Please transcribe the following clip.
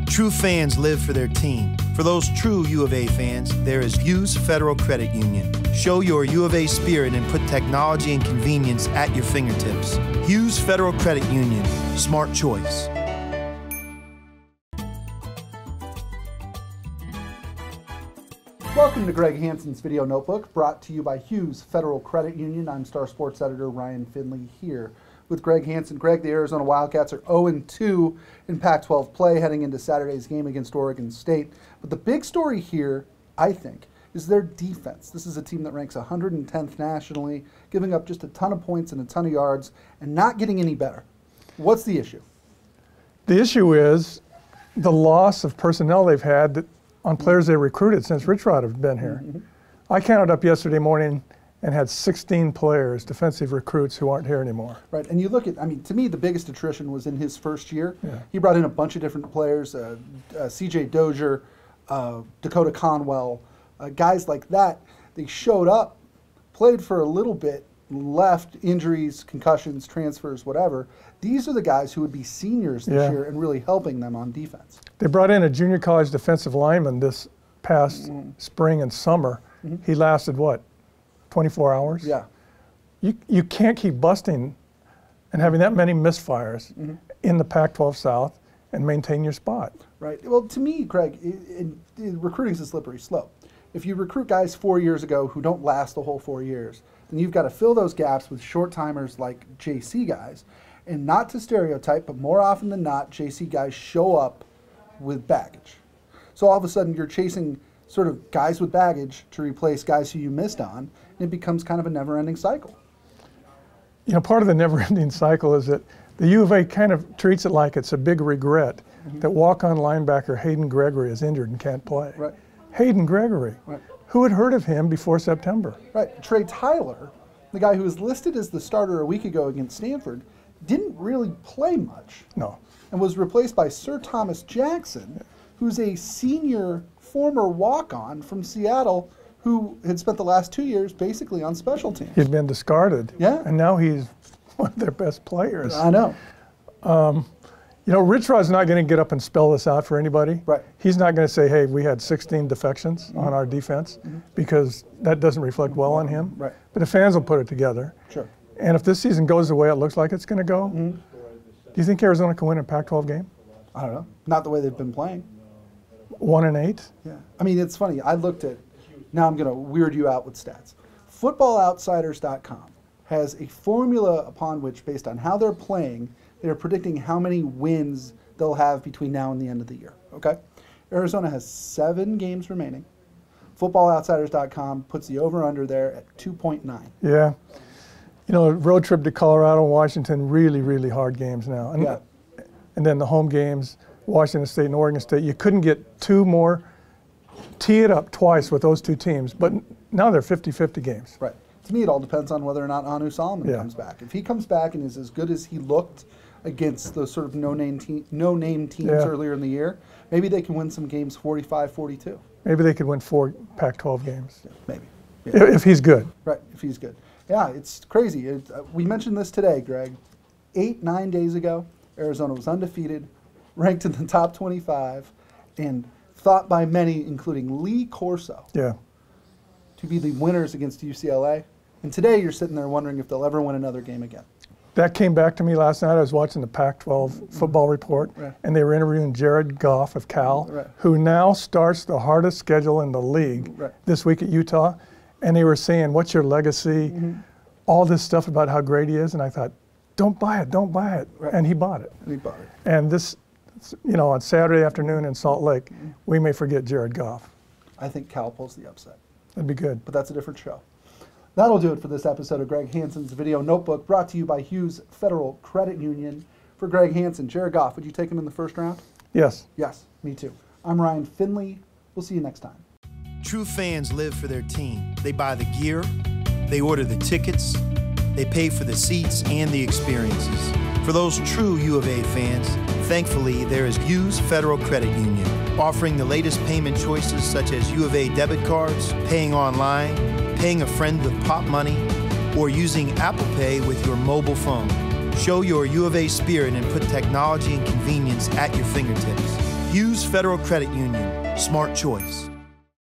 True fans live for their team. For those true U of A fans, there is Hughes Federal Credit Union. Show your U of A spirit and put technology and convenience at your fingertips. Hughes Federal Credit Union. Smart choice. Welcome to Greg Hansen's Video Notebook, brought to you by Hughes Federal Credit Union. I'm Star Sports Editor Ryan Finley here with Greg Hansen. Greg, the Arizona Wildcats are 0-2 in Pac-12 play heading into Saturday's game against Oregon State. But the big story here, I think, is their defense. This is a team that ranks 110th nationally, giving up just a ton of points and a ton of yards, and not getting any better. What's the issue? The issue is the loss of personnel they've had on players they recruited since Rich Rod have been here. I counted up yesterday morning and had 16 players, defensive recruits, who aren't here anymore. Right, and you look at, I mean, to me, the biggest attrition was in his first year. Yeah. He brought in a bunch of different players, C.J. Dozier, Dakota Conwell, guys like that. They showed up, played for a little bit, left, injuries, concussions, transfers, whatever. These are the guys who would be seniors this year and really helping them on defense. They brought in a junior college defensive lineman this past spring and summer. He lasted, what, 24 hours? Yeah. You can't keep busting and having that many misfires in the Pac-12 South and maintain your spot. Right. Well, to me, Greg, recruiting is a slippery slope. If you recruit guys 4 years ago who don't last the whole 4 years, then you've got to fill those gaps with short-timers like JC guys. And not to stereotype, but more often than not, JC guys show up with baggage. So all of a sudden you're chasing sort of guys with baggage to replace guys who you missed on, and it becomes kind of a never-ending cycle. You know, part of the never-ending cycle is that the U of A kind of treats it like it's a big regret that walk-on linebacker Hayden Gregory is injured and can't play. Right. Hayden Gregory. Right. Who had heard of him before September? Right. Trey Tyler, the guy who was listed as the starter a week ago against Stanford, didn't really play much. No. And was replaced by Sir Thomas Jackson, who's a senior former walk-on from Seattle who had spent the last 2 years basically on special teams. He'd been discarded. Yeah. And now he's one of their best players. I know. You know, Rich Rod's not going to get up and spell this out for anybody. Right. He's not going to say, hey, we had 16 defections on our defense, because that doesn't reflect well on him. Right. But the fans will put it together. Sure. And if this season goes the way it looks like it's going to go, do you think Arizona can win a Pac-12 game? I don't know. Not the way they've been playing. 1-8? Yeah. I mean, it's funny. I looked at, now I'm going to weird you out with stats. FootballOutsiders.com has a formula upon which, based on how they're playing, they're predicting how many wins they'll have between now and the end of the year. Okay? Arizona has 7 games remaining. FootballOutsiders.com puts the over-under there at 2.9. Yeah. You know, road trip to Colorado and Washington, really, really hard games now. And, and then the home games, Washington State and Oregon State. You couldn't get 2 more, tee it up twice with those 2 teams, but now they're 50-50 games. Right. To me, it all depends on whether or not Anu Solomon comes back. If he comes back and is as good as he looked against those sort of no-name teams earlier in the year, maybe they can win some games 45-42. Maybe they could win 4 Pac-12 games. Yeah, maybe. Yeah. If he's good. Right, if he's good. Yeah, it's crazy. We mentioned this today, Greg. 8-9 days ago, Arizona was undefeated, ranked in the top 25, and thought by many, including Lee Corso, to be the winners against UCLA. And today you're sitting there wondering if they'll ever win another game again. That came back to me last night. I was watching the Pac-12 football report, and they were interviewing Jared Goff of Cal, who now starts the hardest schedule in the league this week at Utah. And they were saying, what's your legacy? All this stuff about how great he is. And I thought, don't buy it, don't buy it. And he bought it. And he bought it. And this, you know, on Saturday afternoon in Salt Lake, we may forget Jared Goff. I think Cal pulls the upset. That'd be good. But that's a different show. That'll do it for this episode of Greg Hansen's Video Notebook, brought to you by Hughes Federal Credit Union. For Greg Hansen, Jared Goff, would you take him in the first round? Yes. Yes, me too. I'm Ryan Finley. We'll see you next time. True fans live for their team. They buy the gear, they order the tickets, they pay for the seats and the experiences. For those true U of A fans, thankfully there is Hughes Federal Credit Union, offering the latest payment choices such as U of A debit cards, paying online, paying a friend with Pop Money, or using Apple Pay with your mobile phone. Show your U of A spirit and put technology and convenience at your fingertips. Hughes Federal Credit Union. Smart choice.